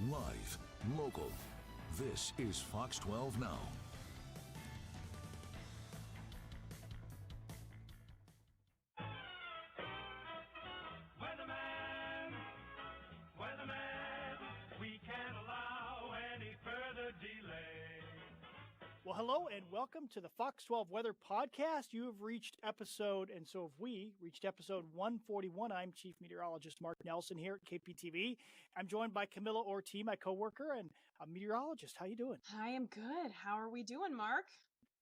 Live, local. This is Fox 12 Now. We can't allow any further delay. Well, hello and welcome to the Fox 12 Weather Podcast. You have reached episode 141. I'm Chief Meteorologist Mark Nelson here at KPTV. I'm joined by Camila Ortiz, my coworker and a meteorologist. How you doing? I am good. How are we doing, Mark?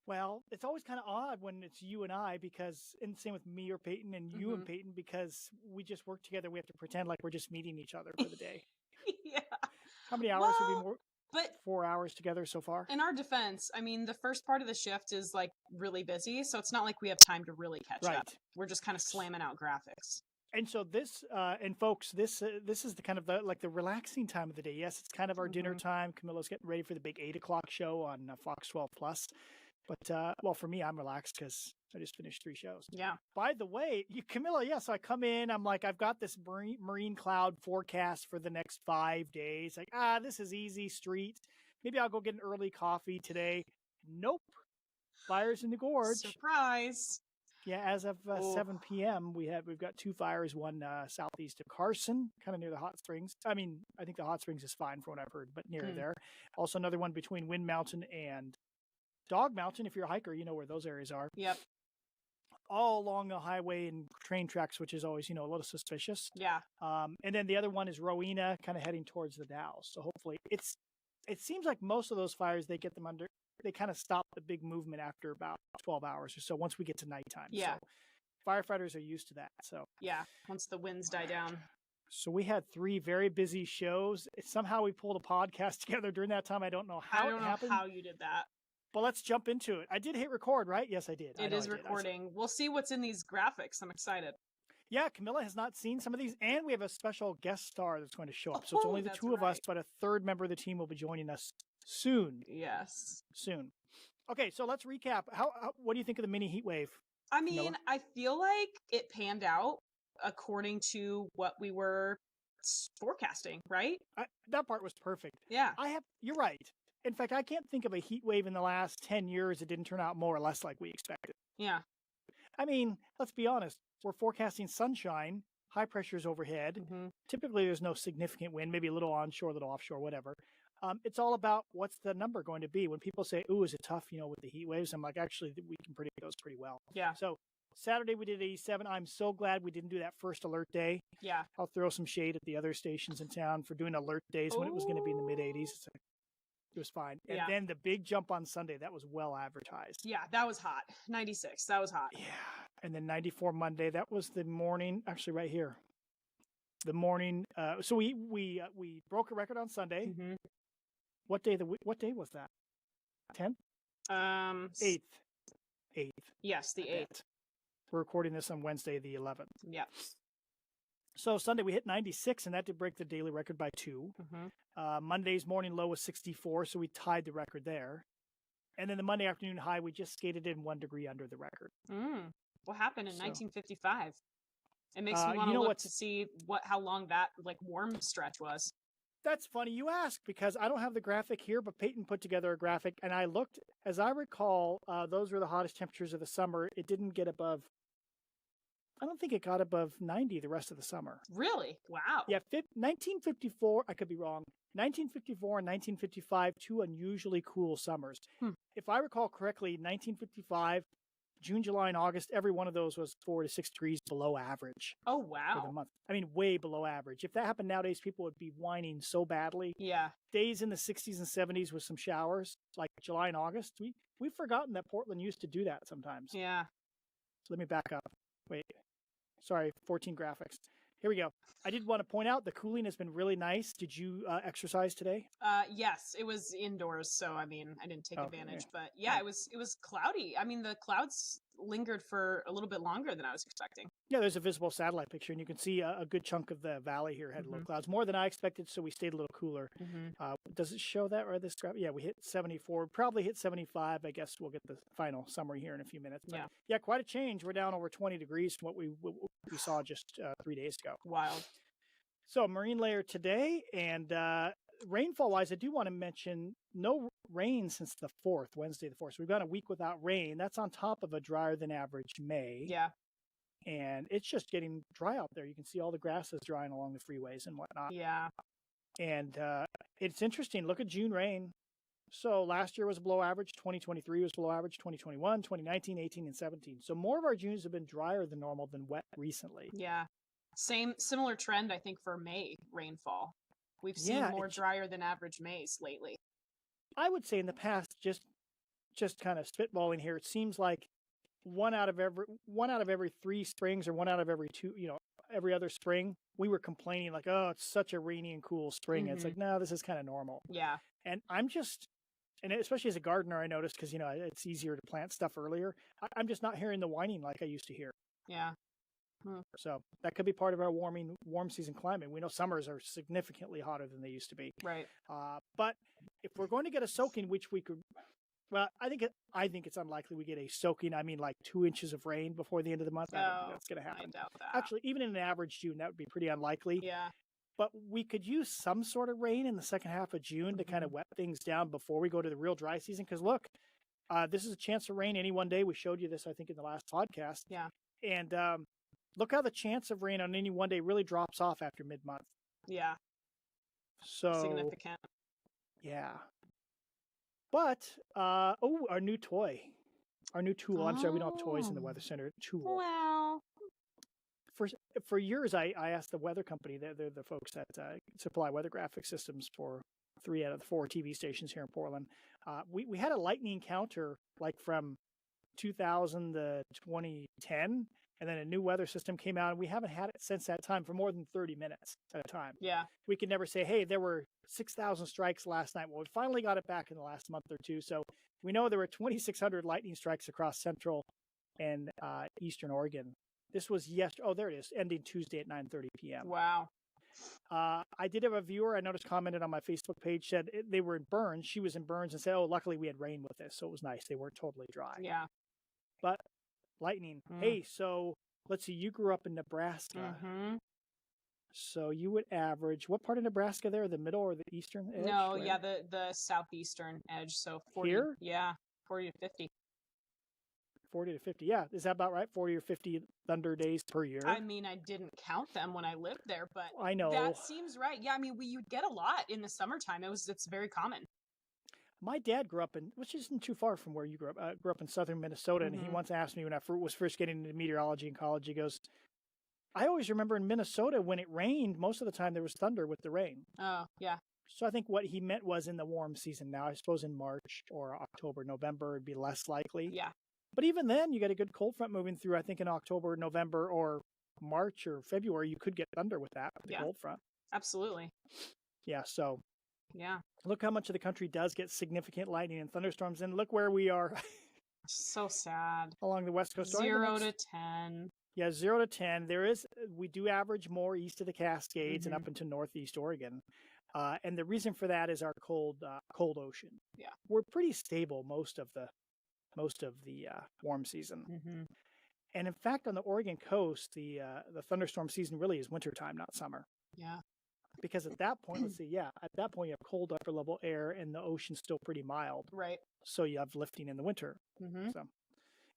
Well, it's always kind of odd when it's you and I because, and same with me or Payton and you and Payton, because we just work together. We have to pretend like we're just meeting each other for the day. Yeah. How many hours have we worked? But 4 hours together so far. In our defense, I mean, the first part of the shift is like really busy, so it's not like we have time to really catch up. We're just kind of slamming out graphics. And so this, and folks, this is the kind of the relaxing time of the day. Yes, it's kind of our dinner time. Camila's getting ready for the big 8 o'clock show on Fox 12 Plus. But well, for me, I'm relaxed because I just finished 3 shows. Yeah. By the way, Camila, so I come in, I'm like, I've got this marine cloud forecast for the next 5 days. Like, this is easy street. Maybe I'll go get an early coffee today. Nope. Fires in the gorge. Surprise. Yeah, as of 7 p.m., we've got 2 fires, one southeast of Carson, kind of near the hot springs. I mean, I think the hot springs is fine from what I've heard, but near there. Also another one between Wind Mountain and Dog Mountain. If you're a hiker, you know where those areas are. Yep. All along the highway and train tracks, which is always, a little suspicious. Yeah. And then the other one is Rowena, kind of heading towards the Dalles. So hopefully it seems like most of those fires, they kind of stop the big movement after about 12 hours or so once we get to nighttime. Yeah. So firefighters are used to that. So yeah, once the winds die down. So we had 3 very busy shows. Somehow we pulled a podcast together during that time. I don't know how it happened. I don't know how you did that. But let's jump into it. I did hit record, right? Yes, I did. It is recording. We'll see what's in these graphics. I'm excited. Yeah, Camila has not seen some of these, and we have a special guest star that's going to show up. So it's only the 2 of us, but a third member of the team will be joining us soon. Yes. Soon. Okay, so let's recap. What do you think of the mini heat wave? I mean, Camila? I feel like it panned out according to what we were forecasting, right? That part was perfect. Yeah. You're right. In fact, I can't think of a heat wave in the last 10 years that didn't turn out more or less like we expected. Yeah. I mean, let's be honest. We're forecasting sunshine, high pressures overhead. Typically, there's no significant wind, maybe a little onshore, a little offshore, whatever. It's all about what's the number going to be. When people say, ooh, is it tough, with the heat waves? I'm like, actually, we can predict those pretty well. Yeah. So Saturday, we did 87. I'm so glad we didn't do that first alert day. Yeah. I'll throw some shade at the other stations in town for doing alert days when it was going to be in the mid-80s. It was fine. And then the big jump on Sunday, that was well advertised. Yeah, that was hot. 96, that was hot. Yeah. And then 94 Monday, that was the morning, actually right here. The morning. So we broke a record on Sunday. What day was that? 10th? 8th. 8th. Yes, the 8th. We're recording this on Wednesday, the 11th. Yeah. So Sunday we hit 96, and that did break the daily record by 2. Monday's morning low was 64, so we tied the record there. And then the Monday afternoon high, we just skated in 1 degree under the record. What happened in 1955? It makes me want to look to see how long that warm stretch was. That's funny you ask, because I don't have the graphic here, but Payton put together a graphic, and I looked. As I recall, those were the hottest temperatures of the summer. It didn't get above. I don't think it got above 90 the rest of the summer. Really? Wow. Yeah, 1954, I could be wrong. 1954 and 1955, 2 unusually cool summers. If I recall correctly, 1955, June, July, and August, every one of those was 4 to 6 degrees below average. Oh, wow. For the month. I mean, way below average. If that happened nowadays, people would be whining so badly. Yeah. Days in the 60s and 70s with some showers, like July and August. We've forgotten that Portland used to do that sometimes. Yeah. So let me back up. Wait. Sorry, 14 graphics. Here we go. I did want to point out the cooling has been really nice. Did you exercise today? Yes, it was indoors, so I mean, I didn't take advantage. But yeah, it was cloudy. I mean, the clouds lingered for a little bit longer than I was expecting. Yeah, there's a visible satellite picture, and you can see a good chunk of the valley here had low clouds, more than I expected, so we stayed a little cooler. Does it show that or this graph? Yeah, we hit 74, probably hit 75. I guess we'll get the final summary here in a few minutes. But yeah, quite a change. We're down over 20 degrees from what we saw just 3 days ago. Wild. So marine layer today, and rainfall-wise, I do want to mention no rain since the 4th, Wednesday the 4th. So we've got a week without rain. That's on top of a drier than average May. Yeah. And it's just getting dry out there. You can see all the grasses drying along the freeways and whatnot. Yeah. And it's interesting. Look at June rain. So last year was below average. 2023 was below average. 2021, 2019, 18, and 17. So more of our Junes have been drier than normal than wet recently. Yeah. Similar trend, I think, for May rainfall. We've seen more drier than average Mays lately. I would say in the past, just kind of spitballing here, it seems like one out of every 3 springs, or one out of every 2, every other spring, we were complaining like, oh, it's such a rainy and cool spring. And it's like, no, this is kind of normal. Yeah. And and especially as a gardener, I noticed, because, it's easier to plant stuff earlier. I'm just not hearing the whining like I used to hear. Yeah. So that could be part of our warm season climate. We know summers are significantly hotter than they used to be. Right. But if we're going to get a soaking, which we could, well, I think it's unlikely we get a soaking. I mean, like 2 inches of rain before the end of the month. I don't think that's going to happen. I doubt that. Actually, even in an average June, that would be pretty unlikely. Yeah. But we could use some sort of rain in the second half of June to kind of wet things down before we go to the real dry season. Because look, this is a chance of rain any one day. We showed you this, I think, in the last podcast. Yeah. And look how the chance of rain on any one day really drops off after mid-month. Yeah. So significant. Yeah. But our new toy, our new tool. I'm sorry, we don't have toys in the Weather Center. Tool. Well, for years, I asked the weather company. They're the folks that supply weather graphic systems for 3 out of the 4 TV stations here in Portland. We had a lightning counter like from 2000 to 2010. And then a new weather system came out, and we haven't had it since that time for more than 30 minutes at a time. Yeah. We could never say, hey, there were 6,000 strikes last night. Well, we finally got it back in the last month or two. So we know there were 2,600 lightning strikes across central and eastern Oregon. This was there it is, ending Tuesday at 9:30 p.m. Wow. I did have a viewer, I noticed, commented on my Facebook page, said they were in Burns. She was in Burns and said, oh, luckily we had rain with this. So it was nice. They weren't totally dry. Yeah. But lightning. Hey, so let's see. You grew up in Nebraska. So you would average, what part of Nebraska there? The middle or the eastern edge? No, yeah, the southeastern edge. So 40. Here? Yeah, 40 to 50. 40 to 50. Yeah, is that about right? 40 or 50 thunder days per year? I mean, I didn't count them when I lived there, but I know that seems right. Yeah, I mean, you'd get a lot in the summertime. It's very common. My dad grew up which isn't too far from where you grew up in southern Minnesota, and he once asked me when I was first getting into meteorology in college, he goes, I always remember in Minnesota when it rained, most of the time there was thunder with the rain. Oh, yeah. So I think what he meant was in the warm season. Now, I suppose in March or October, November, it'd be less likely. Yeah. But even then, you get a good cold front moving through. I think in October, November, or March or February, you could get thunder with that, with the cold front. Absolutely. Yeah, so. Yeah. Look how much of the country does get significant lightning and thunderstorms, and look where we are. So sad. Along the West Coast. 0 to 10. Yeah, 0 to 10. We do average more east of the Cascades and up into northeast Oregon. And the reason for that is our cold ocean. Yeah. We're pretty stable most of the warm season. And in fact, on the Oregon coast, the thunderstorm season really is wintertime, not summer. Yeah. Because at that point, at that point you have cold upper level air and the ocean's still pretty mild. Right. So you have lifting in the winter. So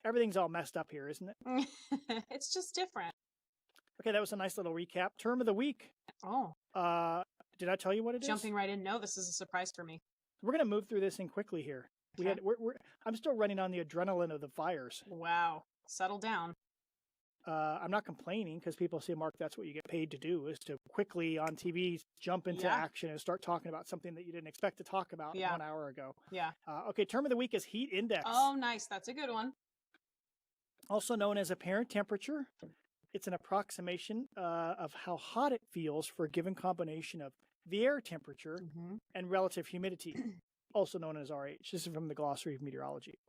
everything's all messed up here, isn't it? It's just different. Okay, that was a nice little recap. Term of the week. Oh. Did I tell you what it is? Jumping right in. No, this is a surprise for me. We're going to move through this in quickly here. Okay. I'm still running on the adrenaline of the fires. Wow. Settle down. I'm not complaining because people say, Mark, that's what you get paid to do, is to quickly on TV jump into action and start talking about something that you didn't expect to talk about 1 hour ago. Yeah. Okay, term of the week is heat index. Oh, nice. That's a good one. Also known as apparent temperature. It's an approximation of how hot it feels for a given combination of the air temperature and relative humidity, also known as RH. This is from the Glossary of Meteorology.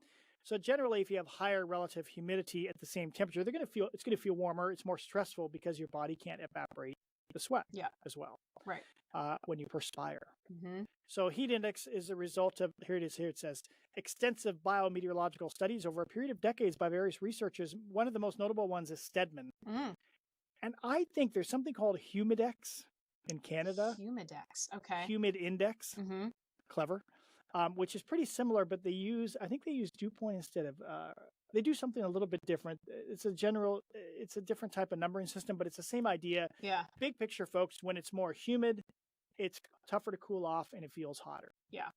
So generally, if you have higher relative humidity at the same temperature, it's going to feel warmer. It's more stressful because your body can't evaporate the sweat as well. Right. When you perspire. So heat index is a result of, here it says, extensive biometeorological studies over a period of decades by various researchers. One of the most notable ones is Stedman. And I think there's something called humidex in Canada. Humidex. Okay. Humid index. Mm-hmm. Clever. Which is pretty similar, but I think they use dew point instead of, they do something a little bit different. It's a different type of numbering system, but it's the same idea. Yeah. Big picture, folks, when it's more humid, it's tougher to cool off and it feels hotter. Yeah.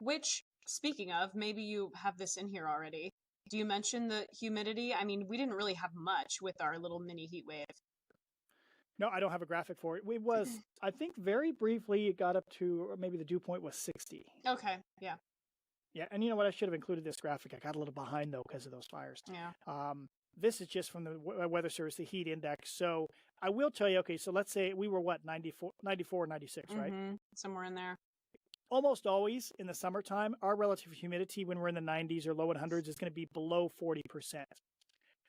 Which, speaking of, maybe you have this in here already. Do you mention the humidity? I mean, we didn't really have much with our little mini heat wave. No, I don't have a graphic for it. It was, I think very briefly, it got up to, or maybe the dew point was 60. Okay. Yeah. Yeah. And you know what? I should have included this graphic. I got a little behind, though, because of those fires. Yeah. This is just from the Weather Service, the heat index. So I will tell you, okay, so let's say we were what, 94, 96, right? Somewhere in there. Almost always in the summertime, our relative humidity when we're in the 90s or low 100s is going to be below 40%.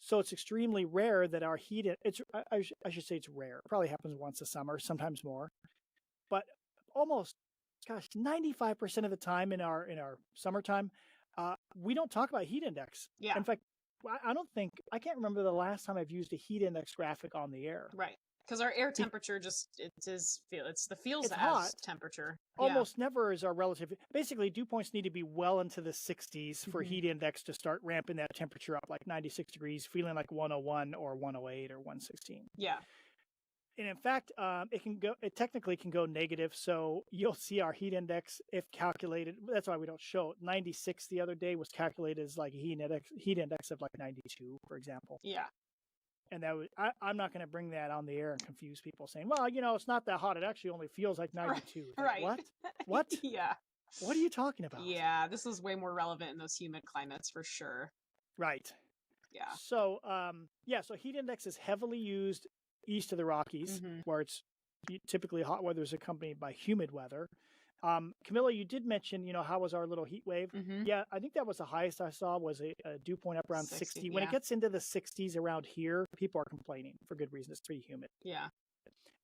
So it's extremely rare that our heat, I should say it's rare. It probably happens once a summer, sometimes more. But almost, 95% of the time in our summertime, we don't talk about heat index. Yeah. In fact, I can't remember the last time I've used a heat index graphic on the air. Right. Because our air temperature it's the feels it's as hot. temperature. Almost never is our relative. Basically, dew points need to be well into the 60s for heat index to start ramping that temperature up, like 96 degrees, feeling like 101 or 108 or 116. Yeah. And in fact, it technically can go negative. So you'll see our heat index, if calculated, that's why we don't show it. 96 the other day was calculated as like a heat index of like 92, for example. Yeah. And I'm not going to bring that on the air and confuse people saying, well, it's not that hot. It actually only feels like 92. Right. Like, what? Yeah. What are you talking about? Yeah. This is way more relevant in those humid climates for sure. Right. Yeah. So, so heat index is heavily used east of the Rockies, where it's typically hot weather is accompanied by humid weather. Camila, you did mention, how was our little heat wave? Yeah, I think that was the highest I saw was a dew point up around 60. When it gets into the 60s around here, people are complaining for good reason. It's pretty humid. Yeah.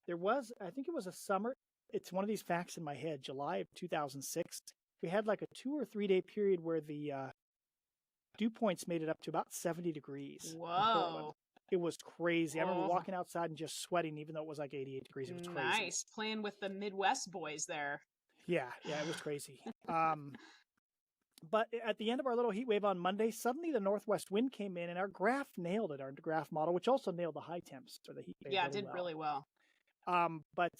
I think it was a summer. It's one of these facts in my head, July of 2006. We had like a 2 or 3 day period where the dew points made it up to about 70 degrees. Whoa. It was crazy. I remember walking outside and just sweating, even though it was like 88 degrees. It was crazy. Nice. Playing with the Midwest boys there. Yeah, it was crazy. But at the end of our little heat wave on Monday, suddenly the northwest wind came in and our graph nailed it, our graph model, which also nailed the high temps for the heat wave. Yeah, it did really well. But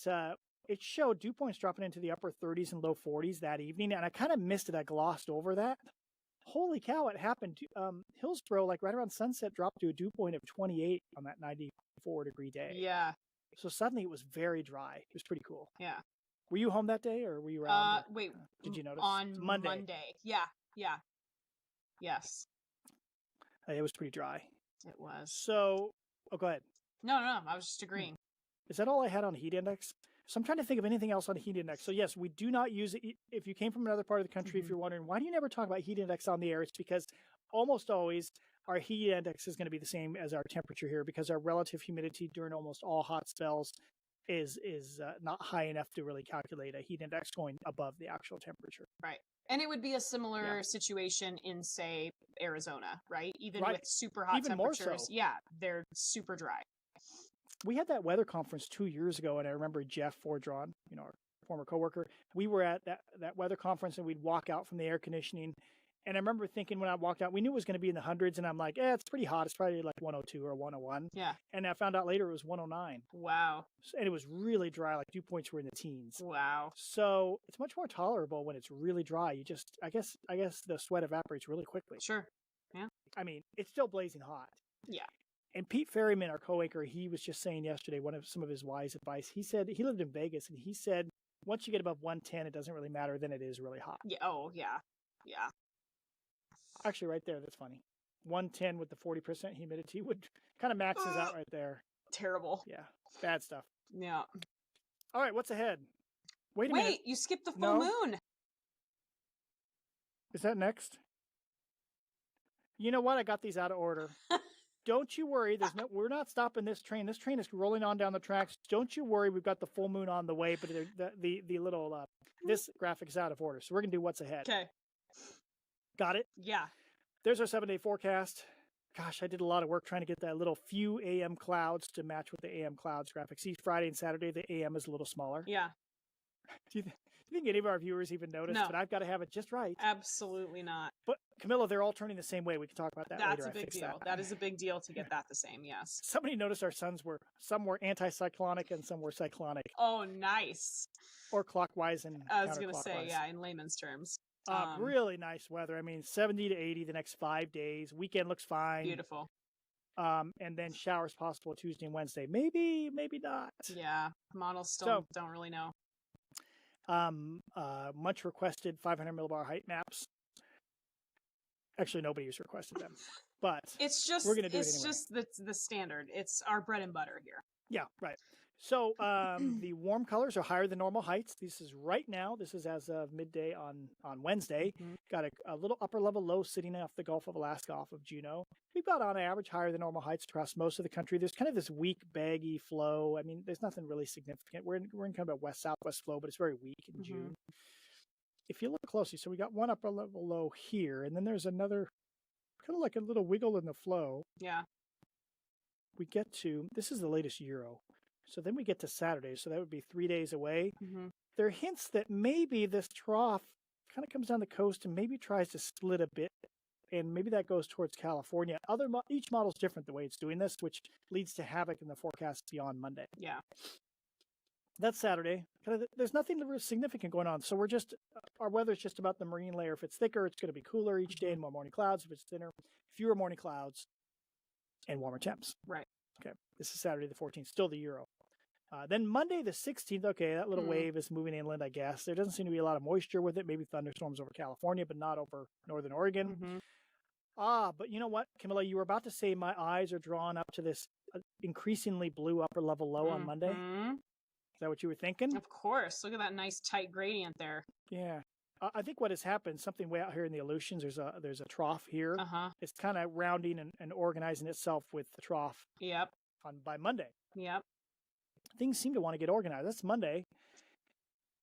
it showed dew points dropping into the upper 30s and low 40s that evening, and I kind of missed it. I glossed over that. Holy cow, it happened. Hillsborough, like right around sunset, dropped to a dew point of 28 on that 94-degree day. Yeah. So suddenly it was very dry. It was pretty cool. Yeah. Were you home that day, or were you around? Wait. Did you notice? On Monday. Yeah. Yes. It was pretty dry. It was. So, go ahead. No. I was just agreeing. Is that all I had on heat index? So I'm trying to think of anything else on heat index. So yes, we do not use it. If you came from another part of the country, if you're wondering, why do you never talk about heat index on the air? It's because almost always our heat index is going to be the same as our temperature here, because our relative humidity during almost all hot spells is not high enough to really calculate a heat index going above the actual temperature. Right. And it would be a similar situation in, say, Arizona, right? Even with super hot Even temperatures. more so. Yeah, they're super dry. We had that weather conference 2 years ago, and I remember Jeff Fordron, our former coworker, we were at that weather conference, and we'd walk out from the air conditioning. And I remember thinking when I walked out, we knew it was going to be in the hundreds, and I'm like, it's pretty hot. It's probably like 102 or 101. Yeah. And I found out later it was 109. Wow. And it was really dry, like dew points were in the teens. Wow. So it's much more tolerable when it's really dry. You just, I guess the sweat evaporates really quickly. Sure. Yeah. I mean, it's still blazing hot. Yeah. And Pete Ferryman, our co-anchor, he was just saying yesterday, some of his wise advice. He said he lived in Vegas, and he said once you get above 110, it doesn't really matter. Then it is really hot. Yeah. Oh, yeah. Yeah. Actually, right there, that's funny. 110 with the 40% humidity would kind of maxes out right there. Terrible. Yeah, bad stuff. Yeah. All right, what's ahead? Wait a minute. You skipped the full moon. Is that next? You know what? I got these out of order. Don't you worry. We're not stopping this train. This train is rolling on down the tracks. Don't you worry. We've got the full moon on the way, but the little this graphic is out of order. So we're gonna do what's ahead. Okay. Got it? Yeah. There's our 7-day forecast. Gosh, I did a lot of work trying to get that little few AM clouds to match with the AM clouds graphic. See, Friday and Saturday, the AM is a little smaller. Yeah. Do you think any of our viewers even noticed? No. But I've got to have it just right. Absolutely not. But Camilla, they're all turning the same way. We can talk about that later. That's a big deal. That is a big deal to get that the same, yes. Somebody noticed our suns some were anticyclonic and some were cyclonic. Oh, nice. Or clockwise and I was going to say, counterclockwise. yeah, in layman's terms. Really nice weather. I mean, 70 to 80 the next 5 days. Weekend looks fine. Beautiful. And then showers possible Tuesday and Wednesday. Maybe not. Yeah, models still don't really know. Much requested 500 millibar height maps. Actually, nobody's requested them, but it's just we're gonna do it it's anyway. just the standard. It's our bread and butter here. Yeah, right. So the warm colors are higher than normal heights. This is right now. This is as of midday on Wednesday. Got a little upper level low sitting off the Gulf of Alaska, off of Juneau. We've got on average higher than normal heights across most of the country. There's kind of this weak, baggy flow. I mean, there's nothing really significant. We're in kind of a west-southwest flow, but it's very weak in June. If you look closely, so we got one upper level low here, and then there's another kind of like a little wiggle in the flow. Yeah. We get to, this is the latest Euro. So then we get to Saturday, so that would be 3 days away. There are hints that maybe this trough kind of comes down the coast and maybe tries to split a bit, and maybe that goes towards California. Each model's different the way it's doing this, which leads to havoc in the forecast beyond Monday. Yeah. That's Saturday. There's nothing significant going on, so our weather's just about the marine layer. If it's thicker, it's going to be cooler each day and more morning clouds. If it's thinner, fewer morning clouds and warmer temps. Right. Okay. This is Saturday the 14th, still the Euro. Then Monday the 16th, okay, that little wave is moving inland, I guess. There doesn't seem to be a lot of moisture with it. Maybe thunderstorms over California, but not over northern Oregon. But you know what, Camilla, you were about to say my eyes are drawn up to this increasingly blue upper level low on Monday. Is that what you were thinking? Of course. Look at that nice tight gradient there. Yeah. I think what has happened, something way out here in the Aleutians, there's a trough here. It's kind of rounding and organizing itself with the trough. Yep. By Monday. Yep. Things seem to want to get organized. That's Monday.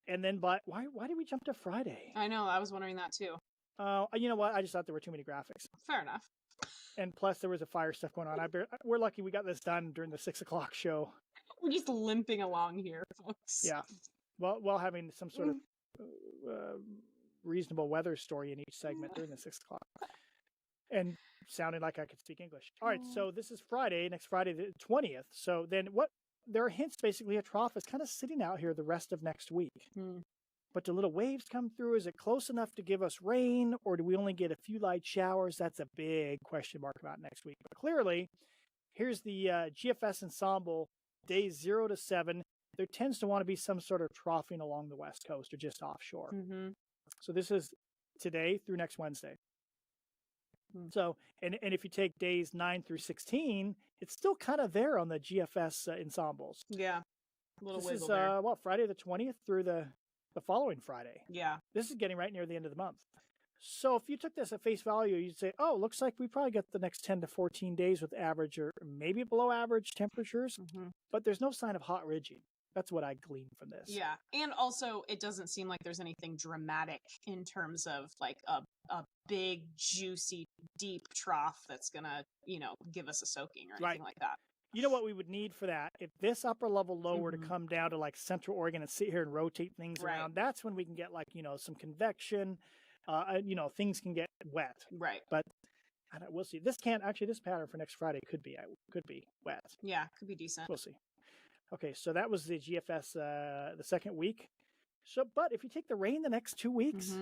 And then why did we jump to Friday? I know. I was wondering that too. You know what? I just thought there were too many graphics. Fair enough. And plus there was a fire stuff going on. We're lucky we got this done during the 6 o'clock show. We're just limping along here, folks. Yeah. While having some sort of reasonable weather story in each segment during the 6 o'clock. And sounding like I could speak English. All right, so this is Friday, next Friday the 20th. So then there are hints, basically, a trough is kind of sitting out here the rest of next week. But do little waves come through? Is it close enough to give us rain, or do we only get a few light showers? That's a big question mark about next week. But clearly, here's the GFS ensemble, days 0 to 7. There tends to want to be some sort of troughing along the west coast or just offshore. So this is today through next Wednesday. So, and if you take days 9 through 16, it's still kind of there on the GFS ensembles. Yeah. A little this wiggle is, there. Friday the 20th through the following Friday. Yeah. This is getting right near the end of the month. So if you took this at face value, you'd say, oh, looks like we probably get the next 10 to 14 days with average or maybe below average temperatures, but there's no sign of hot ridging. That's what I gleaned from this. Yeah. And also, it doesn't seem like there's anything dramatic in terms of like a big, juicy, deep trough that's going to, give us a soaking or anything like that. You know what we would need for that? If this upper level low were to come down to like Central Oregon and sit here and rotate things around, that's when we can get like, some convection, things can get wet. Right. But we'll see. This pattern for next Friday could be wet. Yeah, could be decent. We'll see. Okay, so that was the GFS the second week. So, but if you take the rain the next 2 weeks,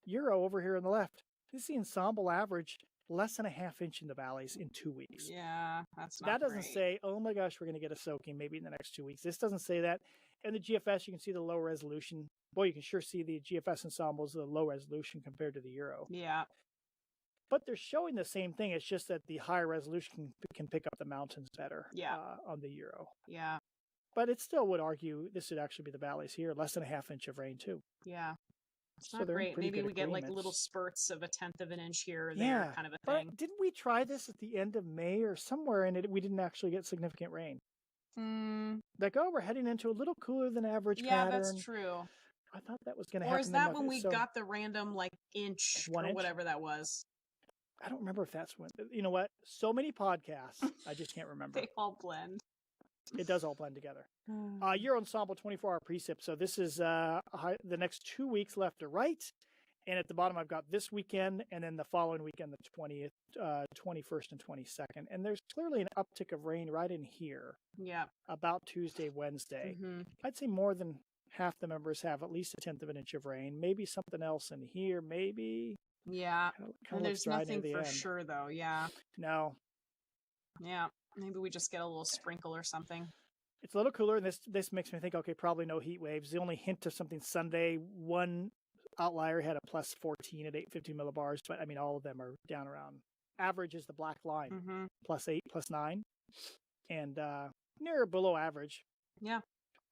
Euro over here on the left, this is the ensemble average less than a half inch in the valleys in 2 weeks. Yeah, that's not That doesn't great. say, oh my gosh, we're going to get a soaking maybe in the next 2 weeks. This doesn't say that. And the GFS, you can see the low resolution. Boy, you can sure see the GFS ensembles, the low resolution compared to the Euro. Yeah. But they're showing the same thing. It's just that the higher resolution can pick up the mountains better on the Euro. Yeah. But it still would argue this would actually be the valleys here, less than a half inch of rain too. Yeah. It's So not they're in great. pretty Maybe good we get like agreements. little spurts of 1/10 of an inch here or there, kind of a thing. But didn't we try this at the end of May or somewhere in it? We didn't actually get significant rain. Like, oh, we're heading into a little cooler than average pattern. Yeah, that's true. I thought that was going to happen. Or is that when we got the random like inch or 1 inch? whatever that was? I don't remember if that's when. You know what? So many podcasts, I just can't remember. They all blend. It does all blend together. Your Ensemble 24-hour precip. So this is the next 2 weeks left to write. And at the bottom, I've got this weekend and then the following weekend, the 20th, 21st, and 22nd. And there's clearly an uptick of rain right in here. Yeah. About Tuesday, Wednesday. I'd say more than half the members have at least 1/10 of an inch of rain. Maybe something else in here. Maybe. Yeah. And there's nothing for end. sure, though. Yeah. No. Yeah. Maybe we just get a little sprinkle or something. It's a little cooler, and this makes me think, okay, probably no heat waves. The only hint of something Sunday, one outlier had a plus 14 at 850 millibars, but I mean, all of them are down around. Average is the black line, plus 8, plus 9, and near or below average. Yeah.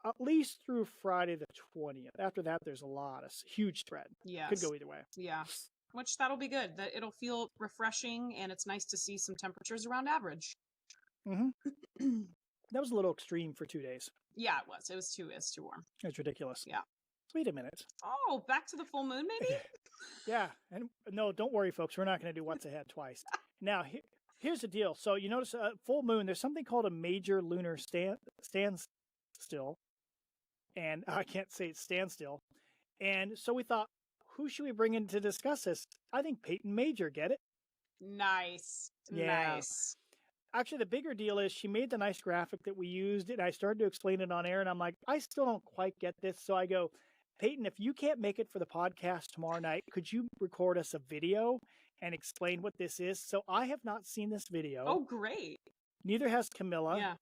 At least through Friday the 20th. After that, there's a lot of huge spread. Yeah. Could go either way. Yeah. Which that'll be good. That it'll feel refreshing, and it's nice to see some temperatures around average. That was a little extreme for 2 days. Yeah, it was. It was too warm. It's ridiculous. Yeah. Wait a minute. Oh, back to the full moon, maybe? Yeah. And no, don't worry, folks. We're not going to do what's ahead twice. Now, here's the deal. So you notice full moon, there's something called a major lunar standstill. And I can't say it's standstill. And so we thought, who should we bring in to discuss this? I think Payton Major, get it? Nice. Yeah. Nice. Actually, the bigger deal is she made the nice graphic that we used, and I started to explain it on air, and I'm like, I still don't quite get this. So I go, Payton, if you can't make it for the podcast tomorrow night, could you record us a video and explain what this is? So I have not seen this video. Oh, great. Neither has Camila. Yeah.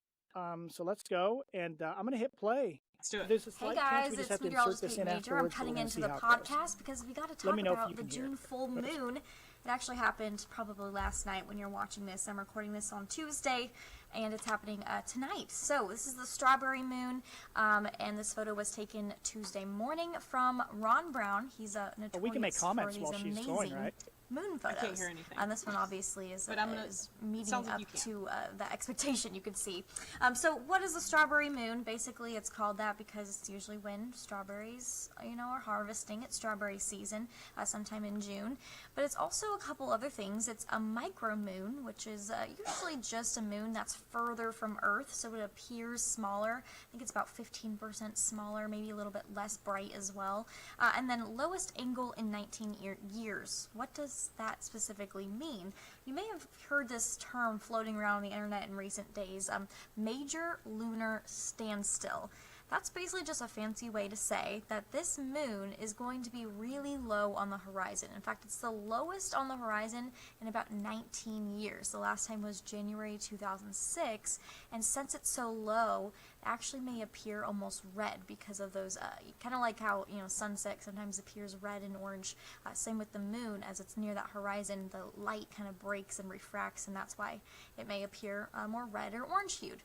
So let's go, and I'm going to hit play. Let's do it. There's a Hey slight chance guys, we just it's have to meteorologist insert this Payton in Major. I'm afterwards, but cutting we're gonna into see the how it goes. podcast because we got to Let talk me know if about you the can hear June it. full moon. It actually happened probably last night when you're watching this. I'm recording this on Tuesday, and it's happening tonight. So this is the strawberry moon, and this photo was taken Tuesday morning from Ron Brown. He's a notorious we can make comments for while these she's amazing going, right? moon photos. I can't hear anything. And this one obviously is, But I'm gonna- is meeting sounds like up you can. to the expectation you could see. So what is the strawberry moon? Basically, it's called that because it's usually when strawberries, are harvesting. It's strawberry season, sometime in June. But it's also a couple other things. It's a micro moon, which is usually just a moon that's further from Earth, so it appears smaller. I think it's about 15% smaller, maybe a little bit less bright as well. And then lowest angle in 19 years. What does that specifically mean? You may have heard this term floating around the internet in recent days, major lunar standstill. That's basically just a fancy way to say that this moon is going to be really low on the horizon. In fact, it's the lowest on the horizon in about 19 years. The last time was January 2006, and since it's so low, it actually may appear almost red because of those, kind of like how, sunset sometimes appears red and orange. Same with the moon, as it's near that horizon, the light kind of breaks and refracts, and that's why it may appear more red or orange hued.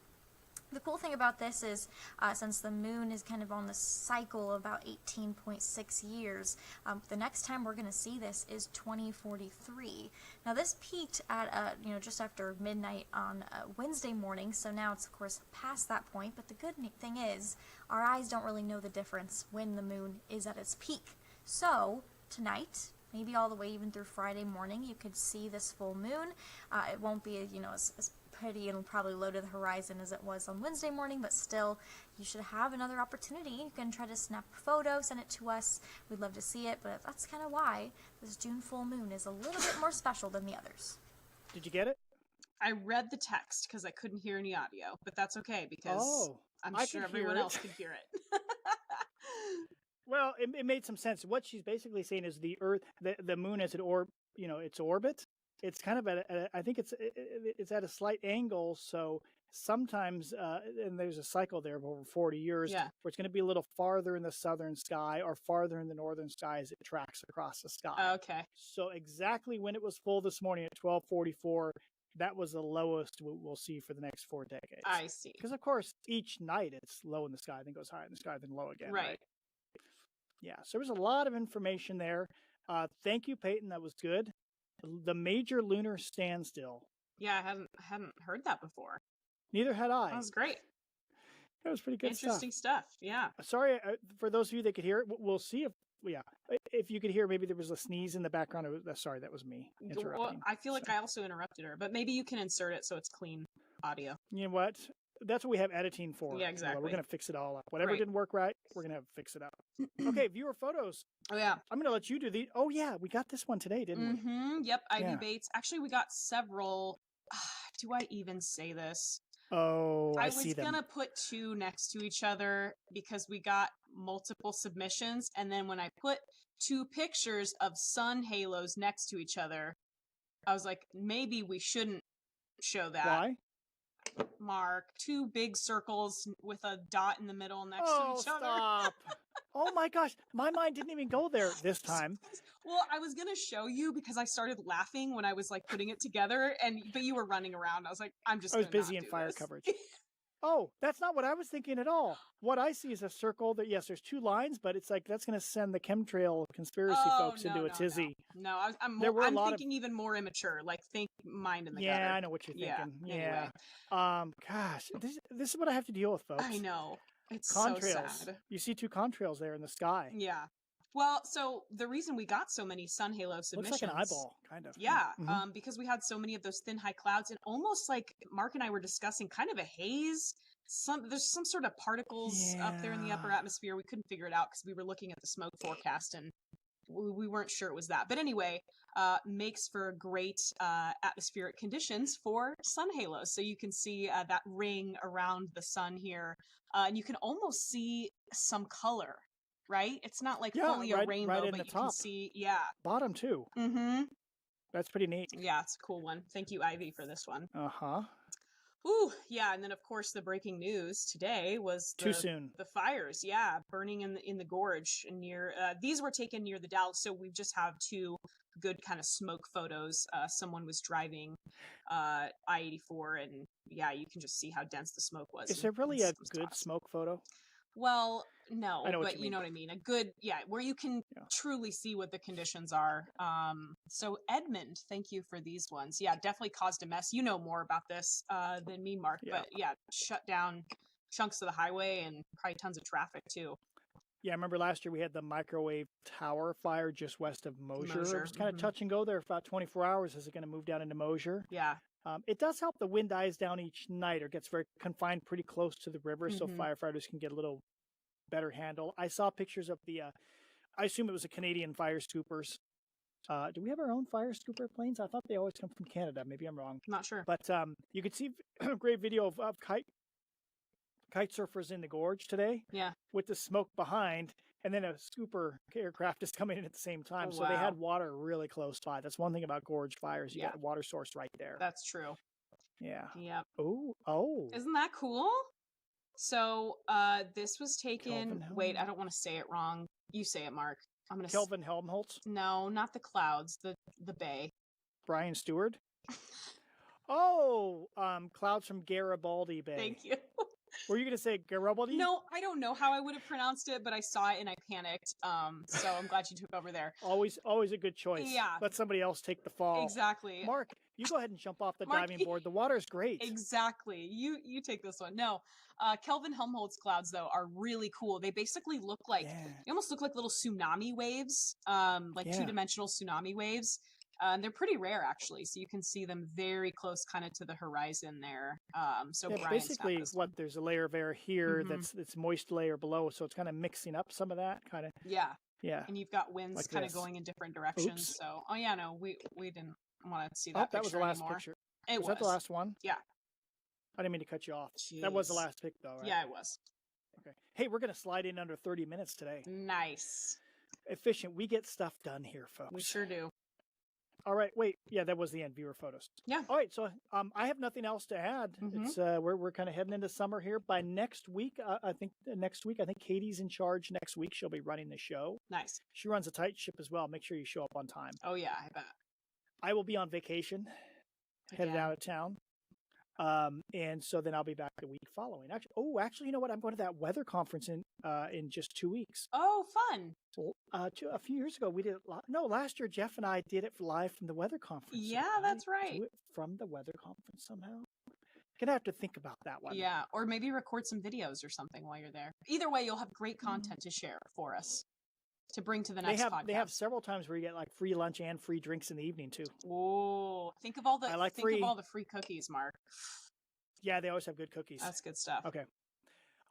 The cool thing about this is, since the moon is kind of on the cycle of about 18.6 years, the next time we're going to see this is 2043. Now this peaked at, just after midnight on Wednesday morning, so now it's of course past that point, but the good thing is, our eyes don't really know the difference when the moon is at its peak. So, tonight, maybe all the way even through Friday morning, you could see this full moon. It won't be, as pretty and probably low to the horizon as it was on Wednesday morning, but still, you should have another opportunity. You can try to snap a photo, send it to us. We'd love to see it, but that's kind of why this June full moon is a little bit more special than the others. Did you get it? I read the text because I couldn't hear any audio, but that's okay because I'm I sure could hear everyone it. else could hear it. Well, it made some sense. What she's basically saying is the Earth, the moon as its orbit. It's kind of I think it's at a slight angle. So sometimes, and there's a cycle there of over 40 years, Yeah. where it's going to be a little farther in the southern sky or farther in the northern sky as it tracks across the sky. Okay. So exactly when it was full this morning at 12:44, that was the lowest we'll see for the next 4 decades. I see. Because of course, each night it's low in the sky, then goes high in the sky, then low again. Right. Yeah. So there was a lot of information there. Thank you, Payton. That was good. The major lunar standstill. Yeah, I hadn't heard that before. Neither had I. That was great. That was pretty good Interesting stuff. Yeah. Sorry, for those of you that could hear it, we'll see if yeah. If you could hear, maybe there was a sneeze in the background. Sorry, that was me Well, interrupting. I feel like I also interrupted her, but maybe you can insert it so it's clean audio. You know what? That's what we have editing for. Yeah, Camila. exactly. We're going to fix it all up. Whatever Right. didn't work right, we're going to fix it up. Okay, viewer photos. Oh, yeah. I'm going to let you do the. Oh, yeah, we got this one today, didn't we? Mm-hmm. Yep, Ivy Yeah. Bates. Actually, we got several. Do I even say this? Oh, I see was them. gonna put two next to each other because we got multiple submissions, and then when I put two pictures of sun halos next to each other, I was like, maybe we shouldn't show that. Why? Mark, two big circles with a dot in the middle next to each other. Stop. Oh my gosh, my mind didn't even go there this time. Well, I was gonna show you because I started laughing when I was like putting it together, but you were running around. I was like, I was busy in fire this. coverage. Oh, that's not what I was thinking at all. What I see is a circle that, yes, there's two lines, but it's like that's going to send the chemtrail conspiracy folks into a tizzy. No, I'm thinking even more immature. Like, think mind in the gutter. Yeah, I know what you're thinking. Yeah. Anyway. Gosh, this is what I have to deal with, folks. I know. It's contrails. So sad. You see two contrails there in the sky. Yeah. Well, so the reason we got so many sun halo submissions, looks like an eyeball, kind of. Yeah, Mm-hmm. Because we had so many of those thin high clouds, and almost like Mark and I were discussing, kind of a haze. There's some sort of particles up there in the upper atmosphere. We couldn't figure it out because we were looking at the smoke forecast, and we weren't sure it was that. But anyway, makes for great atmospheric conditions for sun halos. So you can see that ring around the sun here, and you can almost see some color. Right? It's not like fully a rainbow, but you can see, bottom too. Mm-hmm. That's pretty neat. Yeah, it's a cool one. Thank you, Ivy, for this one. Uh-huh. Ooh, yeah, and then of course the breaking news today was too soon. The fires, burning in the gorge near. These were taken near the Dalles, so we just have two good kind of smoke photos. Someone was driving I-84, and you can just see how dense the smoke was. Is there really a good smoke photo? Well, no, but you know what I mean. A good, where you can truly see what the conditions are. So Edmund, thank you for these ones. Yeah, definitely caused a mess. You know more about this than me, Mark. But shut down chunks of the highway and probably tons of traffic too. Yeah, I remember last year we had the microwave tower fire just west of Mosier. It was kind of touch and go there for about 24 hours. Is it going to move down into Mosier? Yeah. It does help the wind dies down each night or gets very confined pretty close to the river, so firefighters can get a little better handle. I saw pictures of the, I assume it was a Canadian fire scoopers. Do we have our own fire scooper planes? I thought they always come from Canada. Maybe I'm wrong. Not sure. But you could see a great video of kite surfers in the gorge today. Yeah. With the smoke behind. And then a scooper aircraft is coming in at the same time. So they had water really close by. That's one thing about gorge fires. You got a water source right there. That's true. Yeah. Yep. Oh. Isn't that cool? So this was taken. Wait, I don't want to say it wrong. You say it, Mark. I'm gonna. Kelvin Helmholtz? No, not the clouds. The bay. Brian Stewart? Clouds from Garibaldi Bay. Thank you. Were you going to say Garibaldi? No, I don't know how I would have pronounced it, but I saw it and I panicked. So I'm glad you took over there. Always a good choice. Yeah. Let somebody else take the fall. Exactly. Mark, you go ahead and jump off the diving board. The water's great. Exactly. You take this one. No. Kelvin Helmholtz clouds, though, are really cool. They basically look like, they almost look like little tsunami waves, two-dimensional tsunami waves. They're pretty rare, actually, so you can see them very close kind of to the horizon there. Basically, there's a layer of air here that's moist layer below, so it's kind of mixing up some of that kind of. Yeah. And you've got winds kind of going in different directions. Oops. So, we didn't want to see that picture that was the last anymore. picture. Was that the last one? Yeah. I didn't mean to cut you off. Jeez. That was the last pick, though, right? Yeah, it was. Okay. Hey, we're going to slide in under 30 minutes today. Nice. Efficient. We get stuff done here, folks. We sure do. All right, wait. Yeah, that was the end. Viewer photos. Yeah. All right, so I have nothing else to add. It's we're kind of heading into summer here. By next week, I think Katie's in charge next week. She'll be running the show. Nice. She runs a tight ship as well. Make sure you show up on time. Oh yeah, I bet. I will be on vacation, headed out of town. And so then I'll be back the week following. Actually, you know what? I'm going to that weather conference in just 2 weeks. Oh, fun! Well, a few years ago we did it. Last year Jeff and I did it live from the weather conference. Yeah, that's right. Do it from the weather conference somehow. Gonna have to think about that one. Yeah, or maybe record some videos or something while you're there. Either way, you'll have great content to share for us. to bring to the next podcast. They have several times where you get like free lunch and free drinks in the evening too. Oh, think of all the of all the free cookies, Mark. Yeah, they always have good cookies. That's good stuff.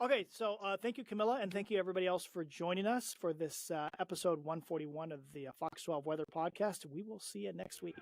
Okay, so thank you, Camila, and thank you everybody else for joining us for this episode 141 of the Fox 12 Weather Podcast. We will see you next week.